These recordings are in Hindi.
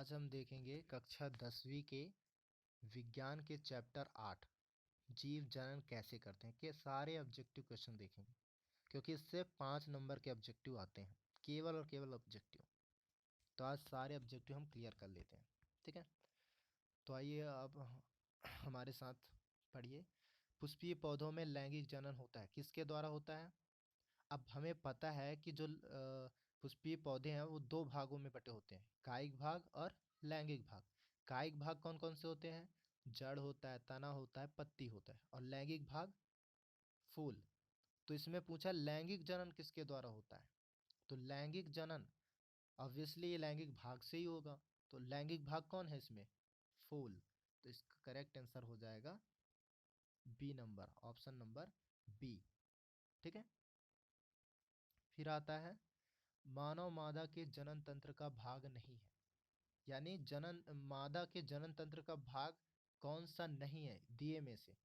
आज हम देखेंगे कक्षा 10वीं के विज्ञान के चैप्टर 8 जीव जनन कैसे करते हैं के सारे ऑब्जेक्टिव क्वेश्चन देखेंगे, क्योंकि इससे 5 नंबर के ऑब्जेक्टिव आते हैं, केवल और केवल ऑब्जेक्टिव। तो आज सारे ऑब्जेक्टिव हम क्लियर कर लेते हैं, ठीक है। तो आइए अब हमारे साथ पढ़िए। पुष्पीय पौधों में लैंगिक जनन होता है, किसके द्वारा होता है? अब हमें पता है कि जो पुष्पीय पौधे हैं वो दो भागों में बटे होते हैं, कायिक भाग और लैंगिक भाग। कायिक भाग कौन कौन से होते हैं? जड़ होता है, तना होता है, पत्ती होता है। और लैंगिक भाग फूल। तो इसमें पूछा लैंगिक जनन किसके द्वारा होता है, तो लैंगिक जनन ऑब्वियसली ये लैंगिक भाग से ही होगा। तो लैंगिक भाग कौन है इसमें? फूल। तो इसका करेक्ट आंसर हो जाएगा B number, option number B, ठीक है। फिर आता है मानव मादा के जनन तंत्र का भाग नहीं है, यानी जनन मादा के जनन तंत्र का भाग कौन सा नहीं है दिए में से।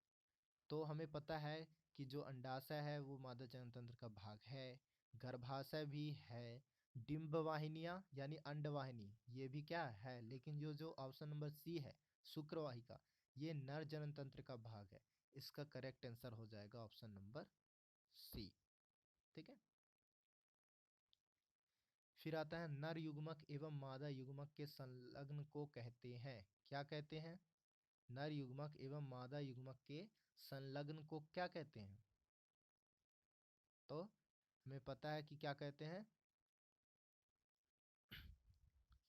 तो हमें पता है कि जो अंडाशय है वो मादा जनन तंत्र का भाग है, गर्भाशय भी है, डिंब वाहिनियां यानी अंडवाहिनी ये भी क्या है, लेकिन जो ऑप्शन नंबर सी है शुक्रवाहिका, ये नर जनन तंत्र का भाग है। इसका करेक्ट आंसर हो जाएगा ऑप्शन नंबर सी, ठीक है। फिर आता है नर युग्मक एवं मादा युग्मक के संलग्न को कहते हैं, क्या कहते हैं? नर युग्मक एवं मादा युग्मक के संलग्न को क्या कहते हैं? तो हमें पता है कि क्या कहते हैं,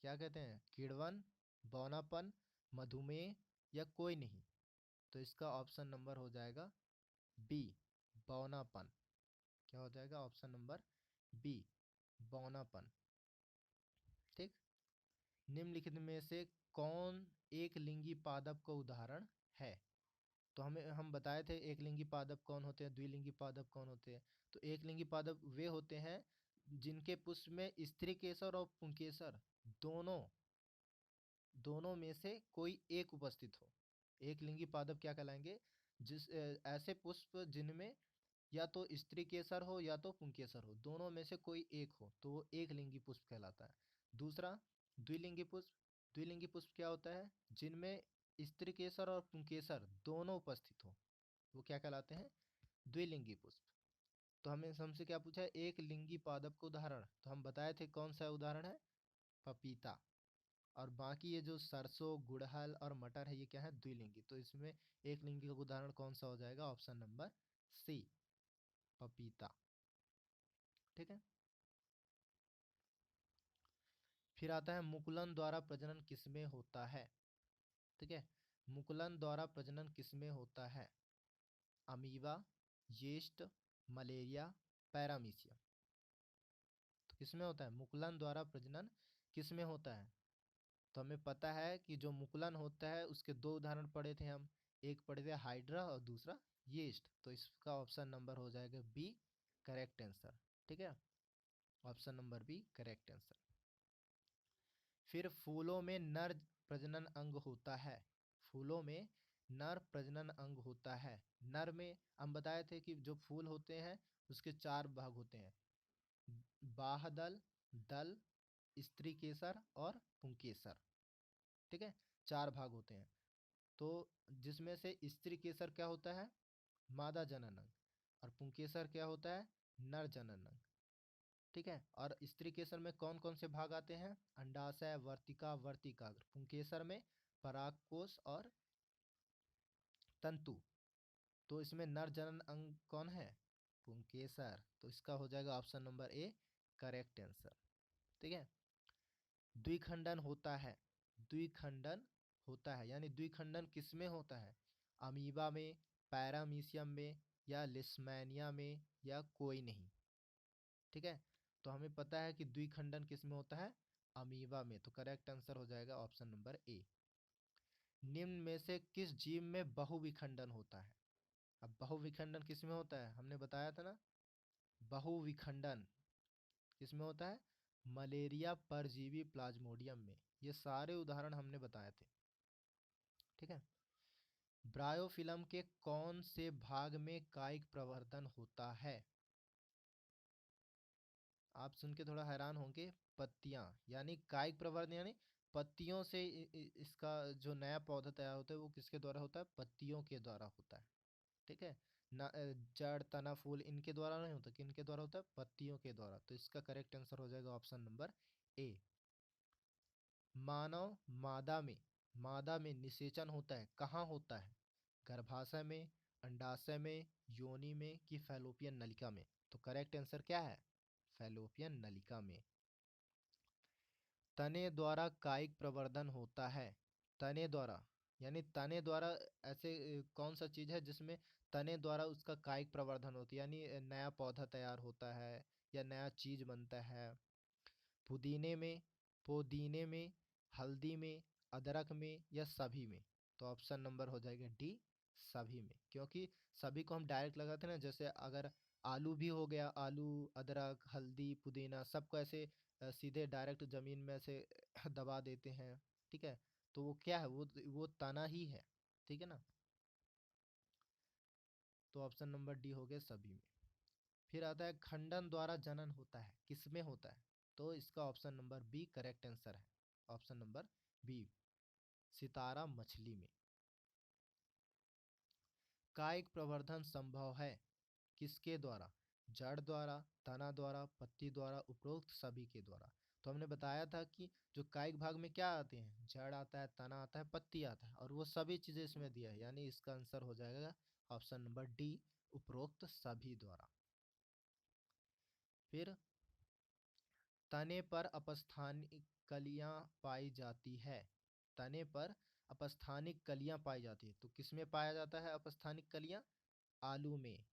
क्या कहते हैं? किण्वन, बौनापन, मधुमेह या कोई नहीं। तो इसका ऑप्शन नंबर हो जाएगा बी, बौनापन। क्या हो जाएगा? ऑप्शन नंबर बी, बौनापन, ठीक। निम्नलिखित में से कौन एक लिंगी पादप का उदाहरण है? तो हम बताए थे एक लिंगी पादप कौन होते हैं, द्विलिंगी पादप कौन होते हैं। तो एक लिंगी पादप वे होते हैं जिनके पुष्प में स्त्री केसर और पुंकेसर दोनों दोनों में से कोई एक उपस्थित हो। एक लिंगी पादप क्या कहलाएंगे? ऐसे पुष्प जिनमें या तो स्त्री केसर हो या तो पुंकेसर हो, दोनों में से कोई एक हो, तो वो एक लिंगी पुष्प कहलाता है। दूसरा द्विलिंगी पुष्प। द्विलिंगी पुष्प क्या होता है? जिनमें स्त्री केसर और पुंकेसर दोनों उपस्थित हो, वो क्या कहलाते हैं? द्विलिंगी पुष्प। तो हमें हमसे क्या पूछा है? एक लिंगी पादप का उदाहरण, तो हम बताए थे कौन सा उदाहरण है? पपीता। और बाकी ये जो सरसों, गुड़हल और मटर है ये क्या है? द्विलिंगी। तो इसमें एक लिंगी का उदाहरण कौन सा हो जाएगा? ऑप्शन नंबर सी, पपीता, ठीक है। फिर आता है मुकुलन द्वारा प्रजनन किसमें होता है, ठीक है। मुकुलन द्वारा प्रजनन किसमें होता है? Amoeba, yeast, malaria, paramecium. तो किसमें होता है मुकुलन द्वारा प्रजनन? किसमें होता है? तो हमें पता है कि जो मुकुलन होता है उसके दो उदाहरण पढ़े थे हम, एक पढ़े थे हाइड्रा और दूसरा यीस्ट। तो इसका ऑप्शन नंबर हो जाएगा बी, करेक्ट आंसर, ठीक है। Option number B correct answer. फिर फूलों में नर प्रजनन अंग होता है। फूलों में नर प्रजनन अंग होता है। नर में हम बताए थे कि जो फूल होते हैं उसके 4 भाग होते हैं, बाहदल, दल, स्त्री केसर और पुंकेसर, ठीक है। 4 भाग होते हैं। तो जिसमें से स्त्री केसर क्या होता है? मादा जनन अंग। और पुंकेसर क्या होता है? नर जनन अंग, ठीक है। और स्त्री केसर में कौन कौन से भाग आते हैं? अंडाशय, वर्तिका, वर्तिकाग्र। पुंकेसर में परागकोश और तंतु। तो इसमें नर जनन अंग कौन है? पुंकेसर। तो इसका हो जाएगा option number A, correct answer, ठीक है। द्विखंडन होता है। द्विखंडन होता है यानी द्विखंडन किसमें होता है? अमीबा में, पैरामीशियम में या लिस्मैनिया में या कोई नहीं, ठीक है। तो हमें पता है कि द्विखंडन किसमें होता है? अमीबा में। तो करेक्ट आंसर हो जाएगा ऑप्शन नंबर ए। निम्न में से किस जीव में बहुविखंडन होता है? अब बहुविखंडन किसमें होता है? हमने बताया था ना, बहुविखंडन किसमें होता है? मलेरिया परजीवी प्लाज्मोडियम में। ये सारे उदाहरण हमने बताए थे, ठीक है। ब्रायोफिल्म के कौन से भाग में कायिक प्रवर्धन होता है? आप सुन के थोड़ा हैरान होंगे, पत्तियां, यानी कायिक प्रवर्धन यानी पत्तियों से इसका जो नया पौधा तैयार होता है वो किसके द्वारा होता है? पत्तियों के द्वारा होता है। ठीक है ना? जड़, तना, फूल इनके द्वारा नहीं होता, किनके द्वारा होता है? पत्तियों के द्वारा। तो इसका करेक्ट आंसर हो जाएगा ऑप्शन नंबर ए। मानव मादा में निषेचन होता है, कहाँ होता है? गर्भाशय में, अंडाशय में, योनि में कि फैलोपियन नलिका में? तो करेक्ट आंसर क्या है? फैलोपियन नलिका में। तने द्वारा कायिक प्रवर्धन होता है। तने द्वारा यानी तने द्वारा ऐसे कौन सा चीज है जिसमें तने द्वारा उसका कायिक प्रवर्धन होती है, यानी नया पौधा तैयार होता है या नया चीज बनता है? पुदीने में, पुदीने में, हल्दी में, अदरक में या सभी में? तो ऑप्शन नंबर हो जाएगा डी, सभी में। क्योंकि सभी को हम डायरेक्ट लगाते हैं ना, जैसे अगर आलू भी हो गया, आलू, अदरक, हल्दी, पुदीना सबको ऐसे सीधे डायरेक्ट जमीन में से दबा देते हैं। ठीक है, तो वो क्या है? वो तना ही है। ठीक है ना? तो ऑप्शन नंबर डी हो गया, सभी में। फिर आता है खंडन द्वारा जनन होता है, किसमें होता है? तो इसका option number B correct answer है। ऑप्शन नंबर बी, सितारा मछली में। कायिक प्रवर्धन संभव है किसके द्वारा? जड़ द्वारा, तना द्वारा, पत्ती द्वारा, उपरोक्त सभी के द्वारा। तो हमने बताया था कि जो कायिक भाग में क्या आते हैं? जड़ आता है, तना आता है, पत्ती आता है, और वो सभी चीजें इसमें दिया है, यानी इसका आंसर हो जाएगा ऑप्शन नंबर डी, उपरोक्त सभी द्वारा। फिर तने पर अपस्थानिक कलियां पाई जाती है। तने पर अपस्थानिक कलियां पाई जाती है, तो किसमें पाया जाता है अपस्थानिक कलियां? आलू में।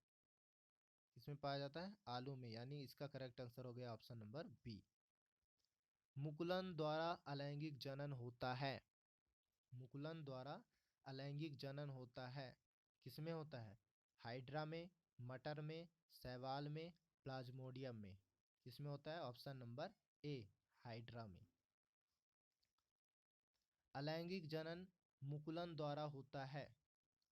किसमें पाया जाता है? आलू में, यानी इसका करेक्ट आंसर हो गया ऑप्शन नंबर बी। मुकुलन द्वारा अलैंगिक जनन होता है। मुकुलन द्वारा अलैंगिक जनन होता है, किसमें होता है? हाइड्रा में, मटर में, शैवाल में, प्लाज्मोडियम में? किसमें होता है? ऑप्शन नंबर ए, हाइड्रा में। अलैंगिक जनन मुकुलन द्वारा होता है।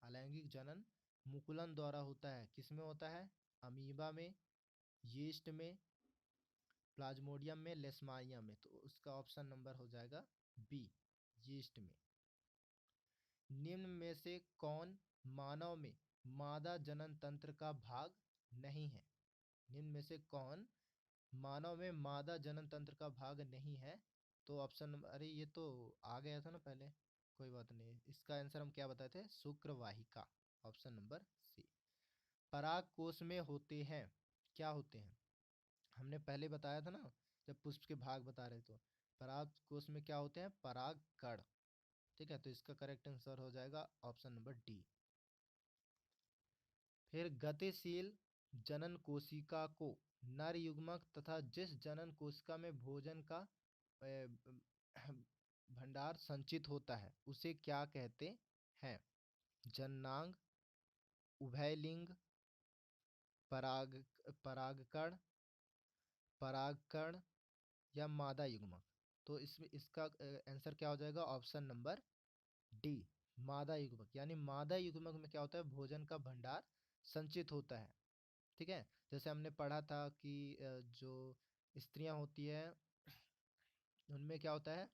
अलैंगिक जनन मुकुलन द्वारा होता है, किसमें होता है? अमीबा में, यीस्ट में, प्लाज्मोडियम में, लेशमानिया में? तो उसका ऑप्शन नंबर हो जाएगा बी, यीस्ट में। निम्न में से कौन मानव में मादा जनन तंत्र का भाग नहीं है? निम्न में से कौन मानव में मादा जनन तंत्र का भाग नहीं है? तो ऑप्शन, अरे ये तो आ गया था ना पहले, कोई बात नहीं। इसका आंसर हम क्या बताए थे? शुक्रवाहिका, ऑप्शन नंबर सी। पराग कोश में होते हैं, क्या होते हैं? हमने पहले बताया था ना, जब पुष्प के भाग बता रहे, तो पराग कोश में क्या होते हैं? पराग कण। ठीक है, तो इसका करेक्ट आंसर हो जाएगा ऑप्शन नंबर डी। फिर गतिशील जनन कोशिका को नर युग्मक तथा जिस जनन कोशिका में भोजन का भंडार संचित होता है उसे क्या कहते हैं? जननांग, उभयलिंग, पराग परागकण, परागकण या मादा युग्मक? तो इसमें इसका आंसर क्या हो जाएगा? ऑप्शन नंबर डी, मादा युग्मक। यानी मादा युग्मक में क्या होता है? भोजन का भंडार संचित होता है। ठीक है, जैसे हमने पढ़ा था कि जो स्त्रियां होती है उनमें क्या होता है?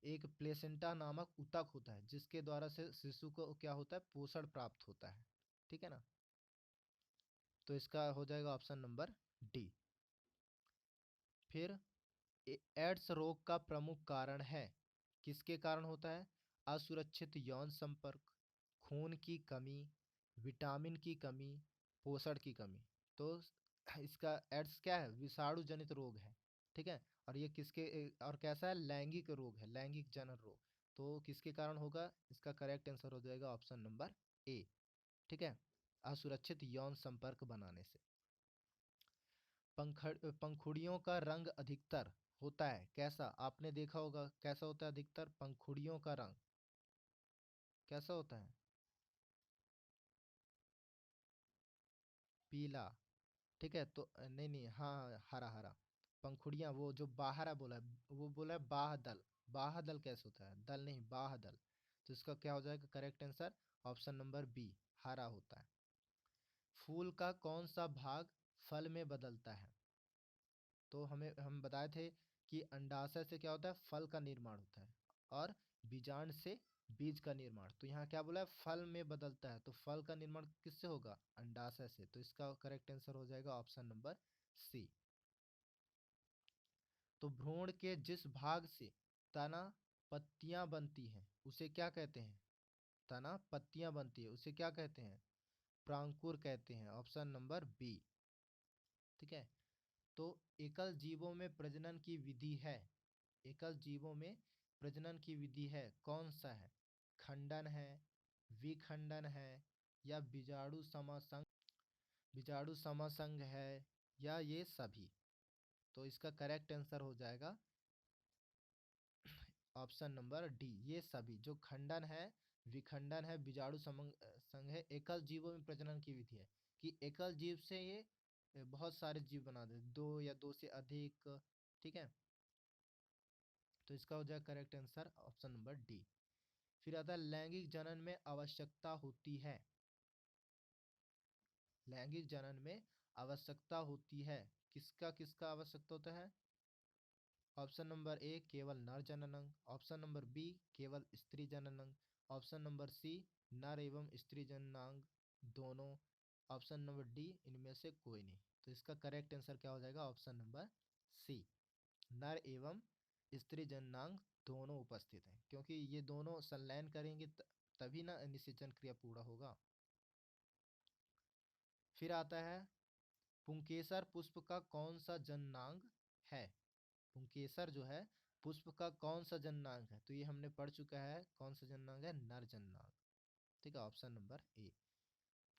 एक प्लेसेंटा नामक ऊतक होता है जिसके द्वारा से शिशु को क्या होता है? पोषण प्राप्त होता है। ठीक है ना? तो इसका हो जाएगा ऑप्शन नंबर डी। फिर एड्स रोग का प्रमुख कारण है, किसके कारण होता है? असुरक्षित यौन संपर्क, खून की कमी, विटामिन की कमी, पोषण की कमी? तो इसका एड्स क्या है? विषाणु जनित रोग है। ठीक है, और ये किसके और कैसा है? लैंगिक रोग है, लैंगिक जनन रोग। तो किसके कारण होगा? इसका करेक्ट आंसर हो जाएगा ऑप्शन नंबर ए। ठीक है, असुरक्षित यौन संपर्क बनाने से। पंखुड़ियों का रंग अधिकतर होता है कैसा? आपने देखा होगा कैसा होता है अधिकतर पंखुड़ियों का रंग? कैसा होता है? पीला। ठीक है, तो नहीं नहीं, हाँ, हरा हरा। पंखुड़ियाँ, वो जो बाहरा बोला है, वो बोला है बाहदल। बाहदल कैसे होता है? दल नहीं, बाहदल। तो इसका क्या हो जाएगा correct answer? Option number B, हरा होता है। फूल का कौन सा भाग फल में बदलता है? तो हम बताए थे कि अंडाशय से क्या होता है, फल का निर्माण होता है, और बीजांड से बीज का निर्माण। तो यहाँ क्या बोला है, फल में बदलता है, तो फल का निर्माण किससे होगा, अंडाशय से। तो इसका करेक्ट आंसर हो जाएगा ऑप्शन नंबर सी। तो भ्रूण के जिस भाग से तना पत्तियां बनती हैं उसे क्या कहते हैं, तना पत्तियां बनती है उसे क्या कहते हैं, प्रांकुर कहते हैं, ऑप्शन नंबर बी। ठीक है। तो एकल जीवों में प्रजनन की विधि है, एकल जीवों में प्रजनन की विधि है, कौन सा है, खंडन है, विखंडन है, या बीजाणु समासंग है, या ये सभी। तो इसका करेक्ट आंसर हो जाएगा ऑप्शन नंबर डी, ये सभी। जो खंडन है, विखंडन है, बीजाणु संघ है, एकल जीवों में प्रजनन की विधि है, कि एकल जीव से ये बहुत सारे जीव बना दे, दो या दो से अधिक। ठीक है। तो इसका हो जाएगा correct answer option number D. फिर आता है लैंगिक जनन में आवश्यकता होती है, लैंगिक जनन में आवश्यकता होती है, किसका किसका आवश्यकता होता है, ऑप्शन नंबर ए केवल नर जननंग, ऑप्शन नंबर बी केवल स्त्री जननंग, ऑप्शन नंबर सी नर एवं स्त्री जननांग दोनों, ऑप्शन नंबर डी इनमें से कोई नहीं। तो इसका करेक्ट आंसर क्या हो जाएगा, ऑप्शन नंबर सी, नर एवं स्त्री जननांग दोनों उपस्थित हैं, क्योंकि ये दोनों संलयन करेंगे तभी ना निषेचन क्रिया पूरा होगा। फिर आता है पुंकेसर पुष्प का कौन सा जननांग है, पुंकेसर जो है पुष्प का कौन सा जननांग है, तो ये हमने पढ़ चुका है, कौन सा जननांग है, नर जननांग। ठीक है, ऑप्शन नंबर ए।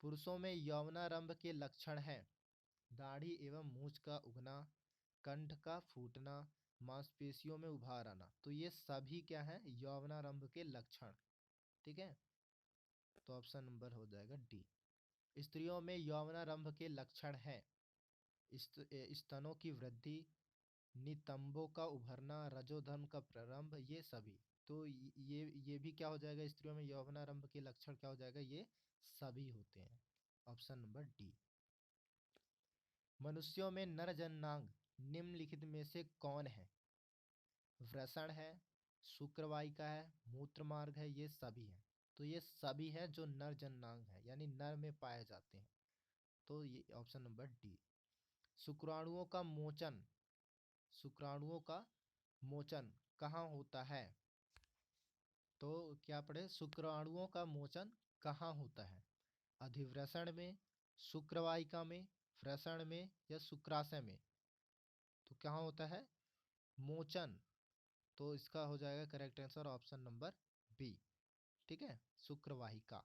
पुरुषों में यौवनारंभ के लक्षण है, दाढ़ी एवं मूंछ का उगना, कंठ का फूटना, मांसपेशियों में उभार आना। तो ये सभी क्या है, यौवनारंभ के लक्षण। ठीक है। तो ऑप्शन नंबर हो जाएगा डी। स्त्रियों में यौवनारंभ के लक्षण है स्तनों की वृद्धि, नितंबों का उभरना, रजोधर्म का प्रारंभ, ये सभी। तो ये भी क्या हो जाएगा, स्त्रियों में यौवनारंभ के लक्षण क्या हो जाएगा, ये सभी होते हैं, ऑप्शन नंबर डी। मनुष्यों में नर जननांग निम्नलिखित में से कौन है, वृषण है, शुक्रवाहिका है, मूत्र मार्ग है, ये सभी है। तो ये सभी है जो नर जननांग है, यानी नर में पाए जाते हैं। तो ये ऑप्शन नंबर डी। शुक्राणुओं का मोचन, शुक्राणुओं का मोचन कहाँ होता है, तो क्या पढ़े, शुक्राणुओं का मोचन कहाँ होता है, अधिवृषण में, शुक्रवाहिका में, वृषण में, या शुक्राशय में। तो कहाँ होता है मोचन, तो इसका हो जाएगा correct answer option number B. ठीक है, शुक्रवाहिका।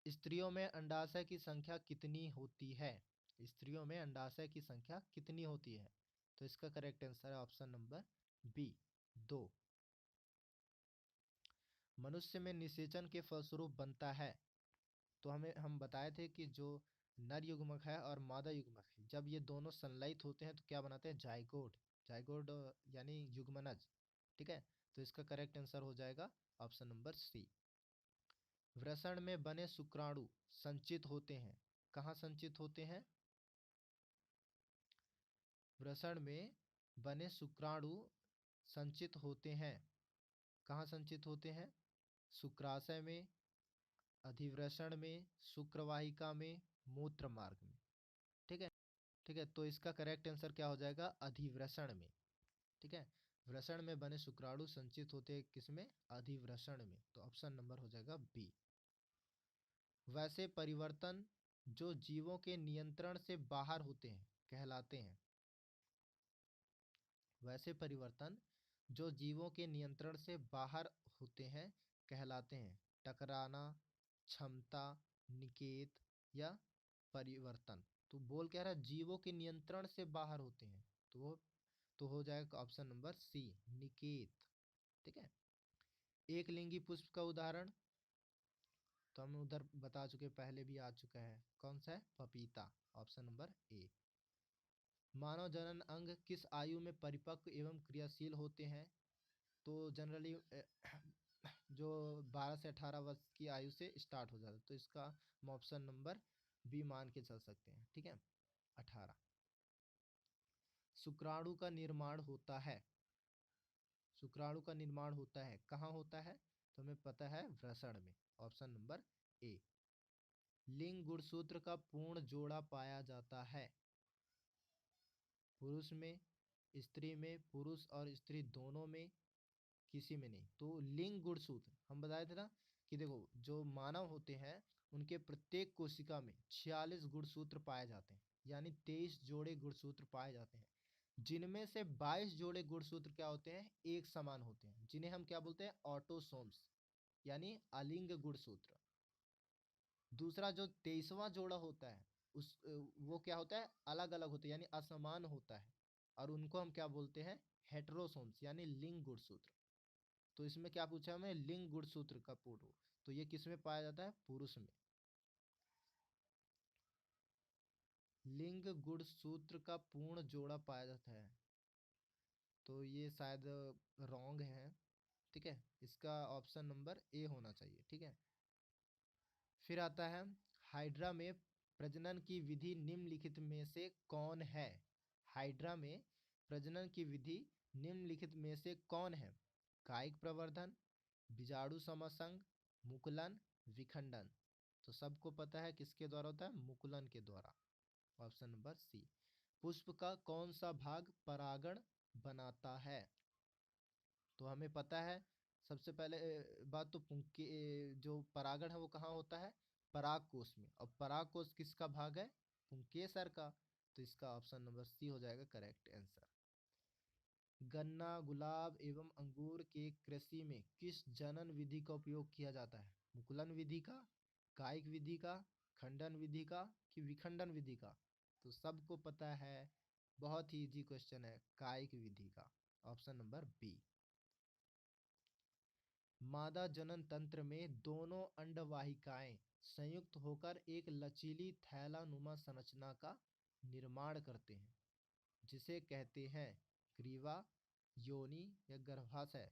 स्त्रियों में अंडाशय की संख्या कितनी होती है, स्त्रियों में अंडाशय की संख्या कितनी होती है, तो इसका करेक्ट आंसर है ऑप्शन नंबर बी, 2। मनुष्य में निषेचन के फलस्वरूप बनता है, तो हम बताए थे कि जो नर युग्मक है और मादा युग्मक है, जब ये दोनों संलयित होते हैं तो क्या बनाते हैं, जाइगोट, जाइगोट यानी युग्मनज। ठीक है। तो इसका करेक्ट आंसर हो जाएगा ऑप्शन नंबर सी। वृषण में बने शुक्राणु संचित होते हैं, कहाँ संचित होते हैं, वृषण में बने शुक्राणु संचित होते हैं, कहाँ संचित होते हैं, शुक्राशय में, अधिवृषण में, शुक्रवाहिका में, मूत्र मार्ग में। ठीक है। ठीक है, तो इसका करेक्ट आंसर क्या हो जाएगा, अधिवृषण में। ठीक है, वृषण में बने शुक्राणु संचित होते हैं किसमें, अधिवृषण में। तो ऑप्शन नंबर हो जाएगा बी। वैसे परिवर्तन जो जीवों के नियंत्रण से बाहर होते हैं कहलाते हैं, वैसे परिवर्तन जो जीवों के नियंत्रण से बाहर होते हैं कहलाते हैं टकराना, क्षमता, निकेत, या परिवर्तन। तो बोल क्या रहा है, जीवों के नियंत्रण से बाहर होते हैं, तो हो जाएगा ऑप्शन नंबर सी, निकेत। ठीक है। एक लिंगी पुष्प का उदाहरण तो हम उधर बता चुके, पहले भी आ चुका है, कौन सा है, पपीता, ऑप्शन नंबर ए। मानव जनन अंग किस आयु में परिपक्व एवं क्रियाशील होते हैं, तो जनरली जो 12 से 18 वर्ष की आयु से स्टार्ट हो जाता है, तो इसका हम ऑप्शन नंबर बी मान के चल सकते हैं। ठीक है, 18। शुक्राणु का निर्माण होता है? शुक्राणु का निर्माण होता है कहाँ होता है? तो हमें पता है वृषण में। Option number A. लिंग गुणसूत्र का पूर्ण जोड़ा पाया जाता है? पुरुष में, स्त्री में, पुरुष और स्त्री दोनों में, किसी में नहीं। तो लिंग गुणसूत्र हम बताए थे ना कि देखो जो मानव होते हैं उनके प्रत्येक कोशिका में 46 गुणसूत्र पाए जाते हैं, यानी 23 जोड़े गुणसूत्र पाए जाते हैं, जिनमें से 22 जोड़े गुणसूत्र क्या होते हैं? एक समान होते हैं, जिन्हें हम क्या बोलते हैं? ऑटोसोम्स, यानी अलिंग गुणसूत्र। दूसरा जो 23वां जोड़ा होता है वो क्या होता है? अलग अलग होता है, यानी असमान होता है, और उनको हम क्या बोलते हैं? हेटेरोसोम्स, यानी लिंग गुणसूत्र। तो इसमें क्या पूछा हमें? लिंग गुणसूत्र का पूर्ण। तो ये किस में पाया जाता है? पुरुष में। लिंग गुणसूत्र का पूर्ण जोड़ा पाया जाता है, तो ये शायद रॉन्ग है। ठीक है, इसका ऑप्शन नंबर ए होना चाहिए। ठीक है, फिर आता है हाइड्रा में प्रजनन की विधि निम्नलिखित में से कौन है? हाइड्रा में प्रजनन की विधि निम्नलिखित में से कौन है? कायिक प्रवर्धन, बीजाणु समासंग, मुकुलन, विखंडन। तो सबको पता है किसके द्वारा होता है? मुकुलन के द्वारा। Option number C. पुष्प का कौन सा भाग परागण बनाता है? तो हमें पता है सबसे पहले बात तो पुंके जो परागण है वो कहाँ होता है? पराग कोश में। और पराग कोश किसका भाग है? पुंकेसर का। तो इसका ऑप्शन नंबर सी हो जाएगा करेक्ट आंसर। गन्ना, गुलाब एवं अंगूर के कृषि में किस जनन विधि का उपयोग किया जाता है? मुकुलन विधि का, कायिक विधि का, खंडन विधि का, कि विखंडन विधि का? तो सबको पता है, बहुत ही इजी क्वेश्चन है, कायिक विधि का। Option number B. मादा जनन तंत्र में दोनों अंडवाहिकाएं संयुक्त होकर एक लचीली थैलानुमा संरचना का निर्माण करते हैं, जिसे कहते हैं ग्रीवा, योनि या गर्भाशय।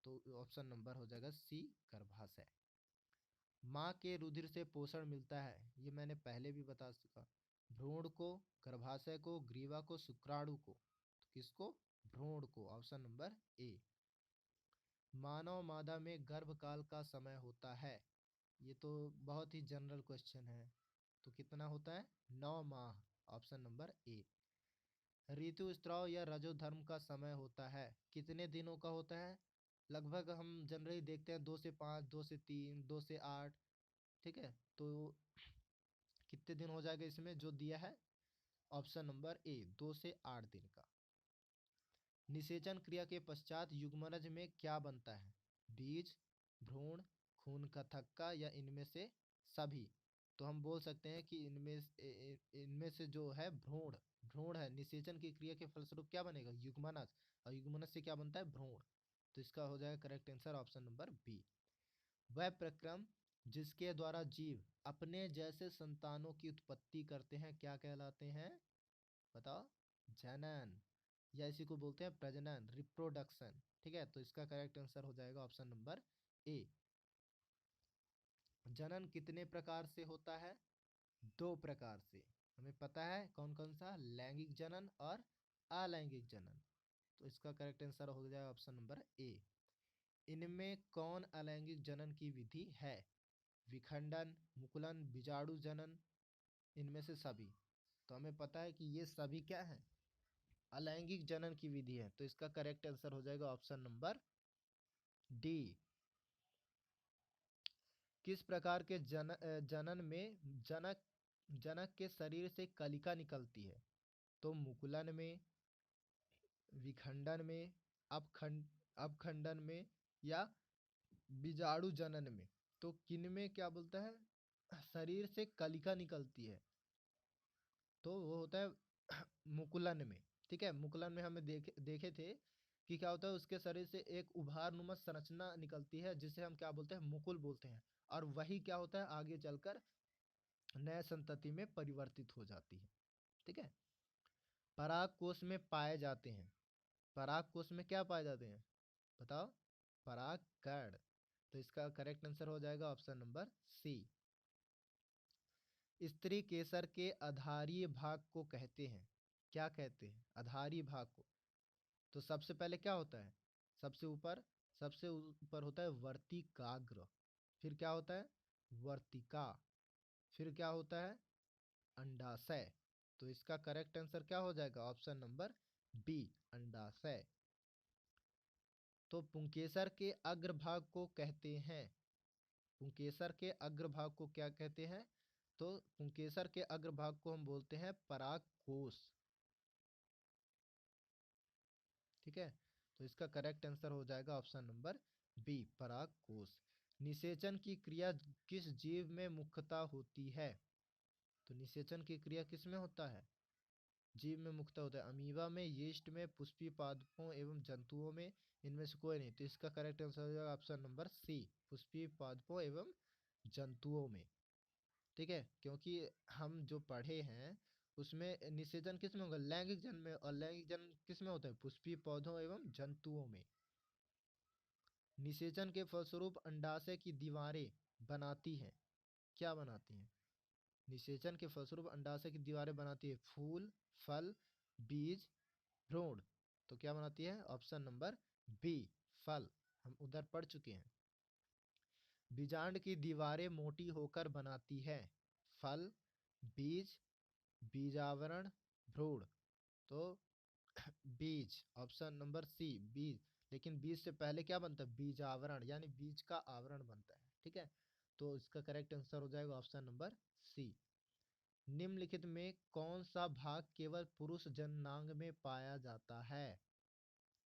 तो ऑप्शन नंबर हो जाएगा सी, गर्भाशय। माँ के रुधिर से पोषण मिलता है, ये मैंने पहले भी बता चुका। भ्रूण को, गर्भाशय को, ग्रीवा को, शुक्राणु को। तो किसको? भ्रूण को। Option number A. मानव मादा में गर्भकाल का समय होता है? ये तो बहुत ही जनरल क्वेश्चन है। तो कितना होता है? 9 माह। Option number A. ऋतुस्राव या रजोधर्म का समय होता है, कितने दिनों का होता है? लगभग हम जनरली देखते हैं 2 से 5, 2 से 3, 2 से 8। ठीक है, तो कितने दिन हो जाएगा इसमें जो दिया है? ऑप्शन नंबर ए, 2 से 8 दिन का। निषेचन क्रिया के पश्चात युग्मनज में क्या बनता है? बीज, भ्रूण, खून का थक्का या इनमें से सभी? तो हम बोल सकते हैं कि इनमें से जो है भ्रूण, भ्रूण है। निषेचन की क्रिया के फलस्वरूप क्या बनेगा? युग्मनज। और युग्मनज से क्या बनता है? भ्रूण। तो इसका हो जाएगा correct answer option number B. वह प्रक्रम जिसके द्वारा जीव अपने जैसे संतानों की उत्पत्ति करते हैं क्या कहलाते हैं? बताओ। जनन, या इसी को बोलते हैं प्रजनन, रिप्रोडक्शन। ठीक है, तो इसका करेक्ट आंसर हो जाएगा ऑप्शन नंबर ए। जनन कितने प्रकार से होता है? 2 प्रकार से। हमें पता है कौन कौन सा? लैंगिक जनन और अलैंगिक जनन। तो इसका करेक्ट आंसर हो जाएगा ऑप्शन नंबर ए। इनमें कौन अलैंगिक जनन की विधि है? विखंडन, मुकुलन, बीजाणु जनन, इनमें से सभी? तो हमें पता है कि ये सभी क्या है? अलैंगिक जनन की विधि है। तो इसका करेक्ट आंसर हो जाएगा ऑप्शन नंबर डी। किस प्रकार के जनन में जनक के शरीर से कलिका निकलती है? तो मुकुलन में, विखंडन में, अपखंडन में, या बीजाणु जनन में? तो किन में क्या बोलता है? शरीर से कलिका निकलती है, तो वो होता है मुकुलन में। ठीक है, मुकुलन में हमें देखे थे कि क्या होता है, उसके शरीर से एक उभार नुमा संरचना निकलती है, जिसे हम क्या बोलते हैं? मुकुल बोलते हैं। और वही क्या होता है, आगे चलकर नए संतति में परिवर्तित हो जाती है। ठीक है, पराग कोश में पाए जाते हैं। पराग कोश में क्या पाए जाते हैं? बताओ। परागकण। तो इसका करेक्ट आंसर हो जाएगा ऑप्शन नंबर सी। स्त्री केसर के आधारीय भाग को कहते हैं? क्या कहते हैं? आधारी भाग को। तो सबसे पहले क्या होता है? सबसे ऊपर सबसे ऊपर होता है वर्तिकाग्र। फिर क्या होता है? वर्तिका। फिर क्या होता है? अंडाशय। तो इसका करेक्ट आंसर क्या हो जाएगा? ऑप्शन नंबर बी, अंडाशय। तो पुंकेसर के अग्रभाग को कहते हैं, पुंकेसर के अग्रभाग को क्या कहते हैं? तो पुंकेसर के अग्रभाग को हम बोलते हैं परागकोश। ठीक है, तो इसका करेक्ट आंसर हो जाएगा ऑप्शन नंबर बी, परागकोश। निषेचन की क्रिया किस जीव में मुख्यतः होती है? तो निषेचन की क्रिया किस में होता है? जीव में मुख्यतः होता है। अमीबा में, यीस्ट में, पुष्पीय पादपों एवं जंतुओं में, इनमें से कोई नहीं। तो इसका करेक्ट आंसर हो जाएगा ऑप्शन नंबर सी, पुष्पीय पादपों एवं जंतुओं में। ठीक है, क्योंकि हम जो पढ़े हैं उसमें निषेचन किस में होगा? लैंगिक जन्म में। और लैंगिक जन्म किस में होता है? पुष्पीय पौधों एवं जंतुओं में। निषेचन के फलस्वरूप अंडाशय की दीवारें बनाती हैं। क्या बनाती हैं? निषेचन के फलस्वरूप अंडाशय की दीवारें बनाती है फूल, फल, बीज, भ्रूण। तो क्या बनाती है? ऑप्शन नंबर बी, फल। हम उधर पढ़ चुके हैं। बीजांड की दीवारें मोटी होकर बनाती है फल, बीज, बीजावरण, भ्रूण। तो बीज, ऑप्शन नंबर सी, बीज। लेकिन बीज से पहले क्या बनता है? बीजावरण, यानी बीज का आवरण बनता है। ठीक है, तो इसका करेक्ट आंसर हो जाएगा ऑप्शन नंबर सी। निम्नलिखित में कौन सा भाग केवल पुरुष जननांग में पाया जाता है?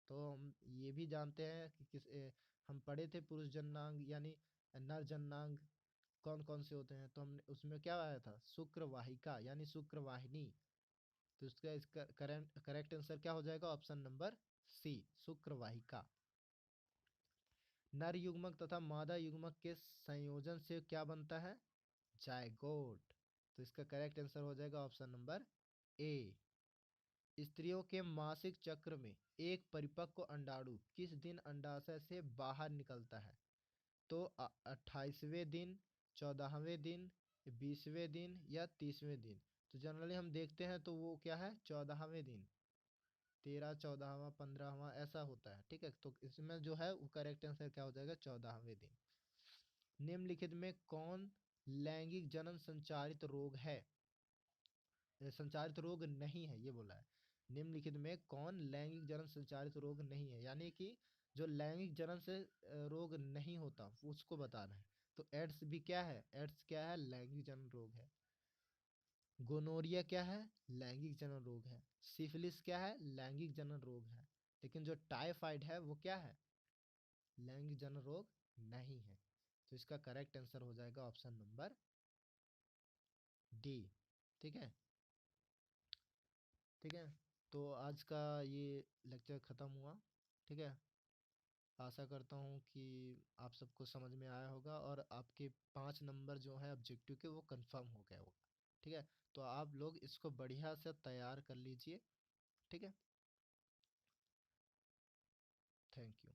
तो हम ये भी जानते हैं कि हम पढ़े थे पुरुष जननांग यानी नर जननांग कौन कौन से होते हैं। तो हमने उसमें क्या आया था? शुक्रवाहिका यानी शुक्रवाहिनी। तो इसका करेक्ट करेक्ट आंसर क्या हो जाएगा? ऑप्शन नंबर सी, शुक्रवाहिका। नर युग्मक तथा मादा युग्मक के संयोजन से क्या बनता है? जायगोट। तो इसका करेक्ट आंसर हो जाएगा ऑप्शन नंबर ए। स्त्रियों के मासिक चक्र में एक परिपक्व अंडाणु किस दिन अंडाशय से बाहर निकलता है? तो 28वें दिन, 14वें दिन, 20वें दिन या 30वें दिन। तो जनरली हम देखते हैं तो वो क्या है? 14वें दिन। 13, 14वां, 15वां ऐसा होता है। ठीक है, तो इसमें जो है वो करेक्ट आंसर क्या हो जाएगा? 14वें दिन। निम्नलिखित में कौन लैंगिक जनन संचारित रोग है? संचारित रोग नहीं है, ये बोला है। निम्नलिखित में कौन लैंगिक जनन संचारित रोग नहीं है, यानी कि जो लैंगिक जनन से रोग नहीं होता उसको बताना है। तो एड्स भी क्या है? एड्स क्या है? लैंगिक जनन रोग है। गोनोरिया क्या है? लैंगिक जनन रोग है। सिफिलिस क्या है? लैंगिक जनन रोग है। लेकिन जो टाइफाइड है वो क्या है? लैंगिक जनन रोग नहीं है। तो इसका करेक्ट आंसर हो जाएगा ऑप्शन नंबर डी। ठीक है, ठीक है। तो आज का ये लेक्चर ख़त्म हुआ। ठीक है, आशा करता हूँ कि आप सबको समझ में आया होगा और आपके 5 नंबर जो है ऑब्जेक्टिव के वो कंफर्म हो गया होगा। ठीक है, तो आप लोग इसको बढ़िया से तैयार कर लीजिए। ठीक है, थैंक यू।